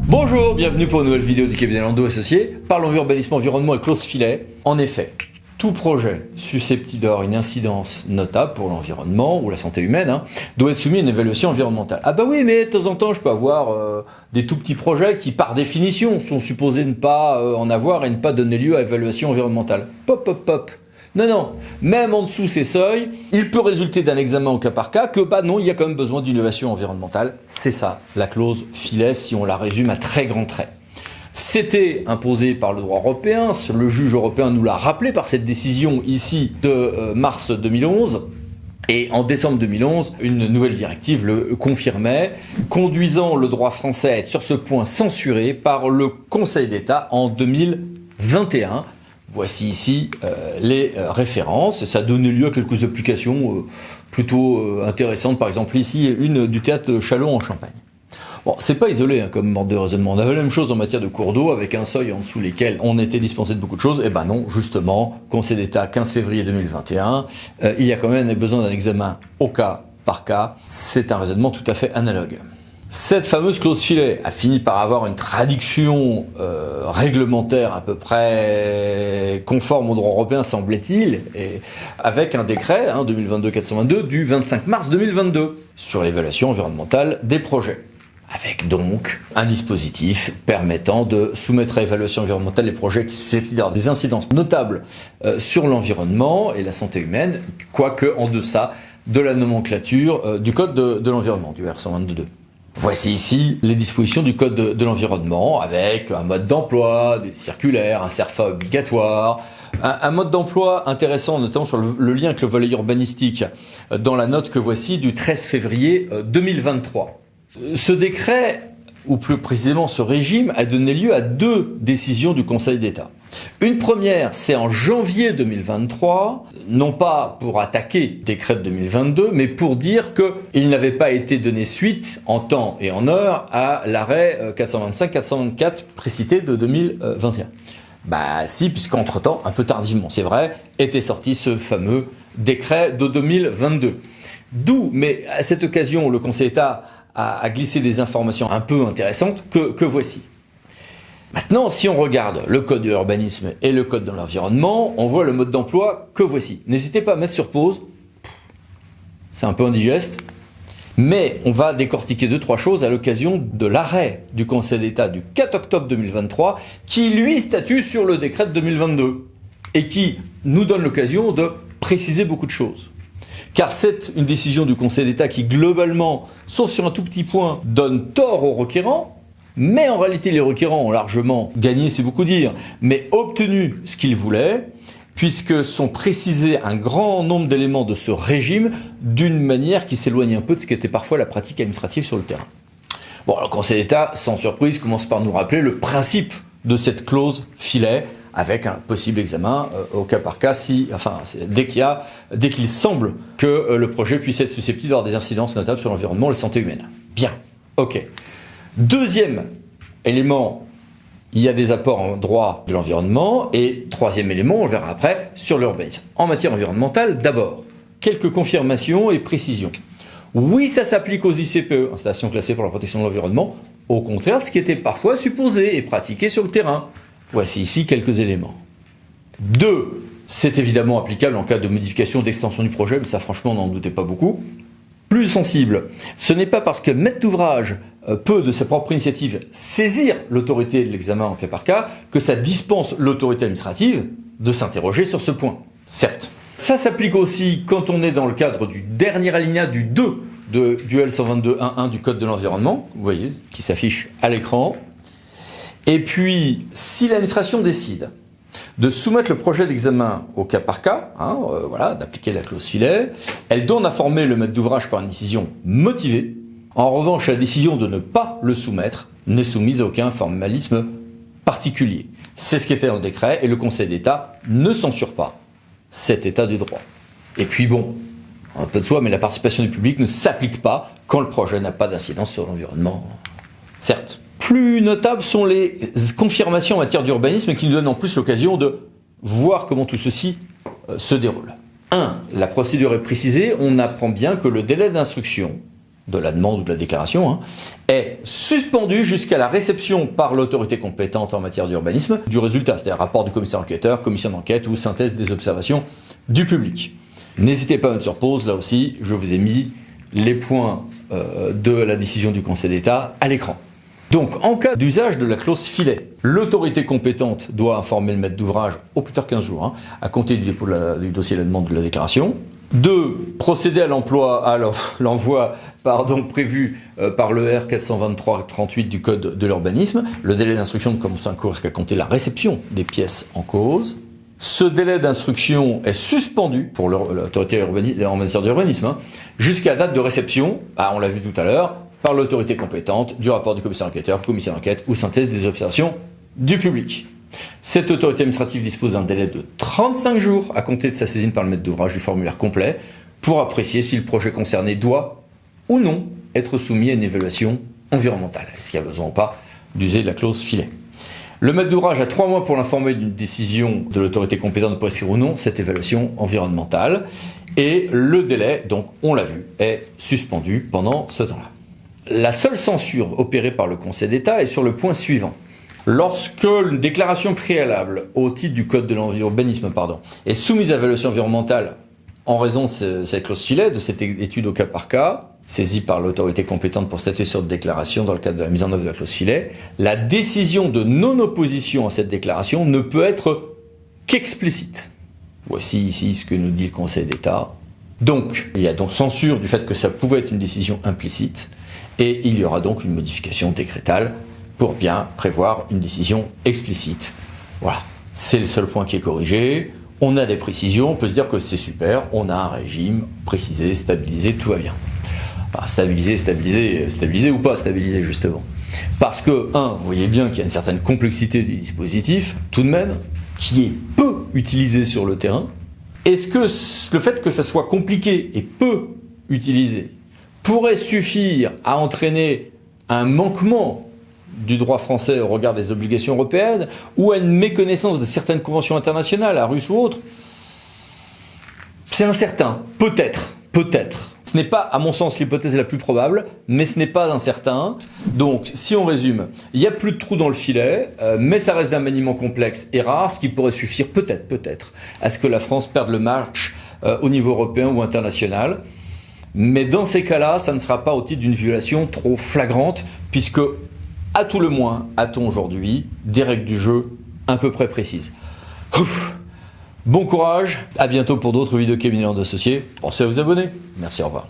Bonjour, bienvenue pour une nouvelle vidéo du cabinet Lando Associés. Parlons urbanisme, environnement et clause filet. En effet, tout projet susceptible d'avoir une incidence notable pour l'environnement ou la santé humaine doit être soumis à une évaluation environnementale. Ah bah oui, mais de temps en temps, je peux avoir des tout petits projets qui, par définition, sont supposés ne pas en avoir et ne pas donner lieu à évaluation environnementale. Pop, pop, pop. Non, même en dessous ces seuils, il peut résulter d'un examen au cas par cas que non, il y a quand même besoin d'une évaluation environnementale. C'est ça, la clause filet, si on la résume à très grands traits. C'était imposé par le droit européen, le juge européen nous l'a rappelé par cette décision ici de mars 2011. Et en décembre 2011, une nouvelle directive le confirmait, conduisant le droit français à être sur ce point censuré par le Conseil d'État en 2021. Voici ici les références, et ça a donné lieu à quelques applications plutôt intéressantes. Par exemple ici, une du théâtre de Châlons en Champagne. Bon, c'est pas isolé comme mode de raisonnement. On avait la même chose en matière de cours d'eau, avec un seuil en dessous lesquels on était dispensé de beaucoup de choses. Eh ben non, justement, Conseil d'État 15 février 2021, il y a quand même besoin d'un examen au cas par cas. C'est un raisonnement tout à fait analogue. Cette fameuse clause filet a fini par avoir une traduction réglementaire à peu près conforme au droit européen, semble-t-il, et avec un décret 2022-422 du 25 mars 2022 sur l'évaluation environnementale des projets. Avec donc un dispositif permettant de soumettre à évaluation environnementale les projets qui susceptibles d'avoir des incidences notables sur l'environnement et la santé humaine, quoique en deçà de la nomenclature du Code de l'environnement, du R122. Voici ici les dispositions du Code de l'environnement avec un mode d'emploi, des circulaires, un CERFA obligatoire, un mode d'emploi intéressant notamment sur le lien avec le volet urbanistique dans la note que voici du 13 février 2023. Ce décret, ou plus précisément ce régime, a donné lieu à deux décisions du Conseil d'État. Une première, c'est en janvier 2023, non pas pour attaquer le décret de 2022, mais pour dire qu'il n'avait pas été donné suite en temps et en heure à l'arrêt 425-424 précité de 2021. Bah si, puisqu'entre-temps, un peu tardivement, c'est vrai, était sorti ce fameux décret de 2022. D'où, mais à cette occasion, le Conseil d'État a glissé des informations un peu intéressantes que voici. Maintenant, si on regarde le code de l'urbanisme et le code de l'environnement, on voit le mode d'emploi que voici. N'hésitez pas à mettre sur pause, c'est un peu indigeste, mais on va décortiquer 2-3 choses à l'occasion de l'arrêt du Conseil d'État du 4 octobre 2023, qui lui statue sur le décret de 2022, et qui nous donne l'occasion de préciser beaucoup de choses. Car c'est une décision du Conseil d'État qui, globalement, sauf sur un tout petit point, donne tort aux requérants, mais en réalité, les requérants ont largement gagné, c'est beaucoup dire, mais obtenu ce qu'ils voulaient, puisque sont précisés un grand nombre d'éléments de ce régime d'une manière qui s'éloigne un peu de ce qu'était parfois la pratique administrative sur le terrain. Bon, le Conseil d'État, sans surprise, commence par nous rappeler le principe de cette clause filet, avec un possible examen au cas par cas, dès qu'il semble que le projet puisse être susceptible d'avoir des incidences notables sur l'environnement et la santé humaine. Bien, ok. Deuxième élément, il y a des apports en droit de l'environnement, et troisième élément, on le verra après, sur l'urbanisme. En matière environnementale, d'abord, quelques confirmations et précisions. Oui, ça s'applique aux ICPE, installations classées pour la protection de l'environnement, au contraire de ce qui était parfois supposé et pratiqué sur le terrain. Voici ici quelques éléments. 2. C'est évidemment applicable en cas de modification d'extension du projet, mais ça franchement, n'en doutez pas beaucoup. Plus sensible, ce n'est pas parce que le maître d'ouvrage peut de sa propre initiative saisir l'autorité de l'examen en cas par cas que ça dispense l'autorité administrative de s'interroger sur ce point. Certes. Ça s'applique aussi quand on est dans le cadre du dernier alinéa du 2 du L122.1.1 du Code de l'environnement, vous voyez, qui s'affiche à l'écran. Et puis, si l'administration décide de soumettre le projet d'examen au cas par cas, d'appliquer la clause filet, elle doit en informer le maître d'ouvrage par une décision motivée. En revanche, la décision de ne pas le soumettre n'est soumise à aucun formalisme particulier. C'est ce qui est fait dans le décret, et le Conseil d'État ne censure pas cet état du droit. Et puis bon, un peu de soi, mais la participation du public ne s'applique pas quand le projet n'a pas d'incidence sur l'environnement. Certes. Plus notables sont les confirmations en matière d'urbanisme qui nous donnent en plus l'occasion de voir comment tout ceci se déroule. 1. La procédure est précisée, on apprend bien que le délai d'instruction de la demande ou de la déclaration, est suspendu jusqu'à la réception par l'autorité compétente en matière d'urbanisme du résultat, c'est-à-dire rapport du commissaire enquêteur, commission d'enquête ou synthèse des observations du public. N'hésitez pas à mettre sur pause, là aussi, je vous ai mis les points de la décision du Conseil d'État à l'écran. Donc, en cas d'usage de la clause filet, l'autorité compétente doit informer le maître d'ouvrage au plus tard 15 jours, à compter du dépôt du dossier de la demande de la déclaration. 2. Procéder à l'envoi prévu par le R 423-38 du Code de l'urbanisme. Le délai d'instruction ne commence à courir qu'à compter la réception des pièces en cause. Ce délai d'instruction est suspendu pour l'autorité en matière d'urbanisme jusqu'à la date de réception, on l'a vu tout à l'heure, par l'autorité compétente du rapport du commissaire enquêteur, commission d'enquête ou synthèse des observations du public. Cette autorité administrative dispose d'un délai de 35 jours à compter de sa saisine par le maître d'ouvrage du formulaire complet pour apprécier si le projet concerné doit ou non être soumis à une évaluation environnementale. Est-ce qu'il y a besoin ou pas d'user de la clause filet? Le maître d'ouvrage a 3 mois pour l'informer d'une décision de l'autorité compétente de prescrire ou non cette évaluation environnementale. Et le délai, donc on l'a vu, est suspendu pendant ce temps-là. La seule censure opérée par le Conseil d'État est sur le point suivant. Lorsque une déclaration préalable au titre du Code de l'urbanisme est soumise à évaluation environnementale en raison de cette clause filet, de cette étude au cas par cas, saisie par l'autorité compétente pour statuer sur cette déclaration dans le cadre de la mise en œuvre de la clause filet, la décision de non-opposition à cette déclaration ne peut être qu'explicite. Voici ici ce que nous dit le Conseil d'État. Donc, il y a donc censure du fait que ça pouvait être une décision implicite, et il y aura donc une modification décrétale pour bien prévoir une décision explicite. Voilà, c'est le seul point qui est corrigé. On a des précisions, on peut se dire que c'est super, on a un régime précisé, stabilisé, tout va bien. Stabilisé ou pas stabilisé justement. Parce que, vous voyez bien qu'il y a une certaine complexité du dispositif, tout de même, qui est peu utilisé sur le terrain. Est-ce que le fait que ça soit compliqué et peu utilisé pourrait suffire à entraîner un manquement du droit français au regard des obligations européennes ou à une méconnaissance de certaines conventions internationales, à Russe ou autres? C'est incertain. Peut-être. Ce n'est pas, à mon sens, l'hypothèse la plus probable, mais ce n'est pas incertain. Donc, si on résume, il n'y a plus de trous dans le filet, mais ça reste d'un maniement complexe et rare, ce qui pourrait suffire peut-être, à ce que la France perde le match au niveau européen ou international. Mais dans ces cas-là, ça ne sera pas au titre d'une violation trop flagrante, puisque, à tout le moins, a-t-on aujourd'hui des règles du jeu à peu près précises. Bon courage, à bientôt pour d'autres vidéos Cabinet Land Associés. Pensez à vous abonner. Merci, au revoir.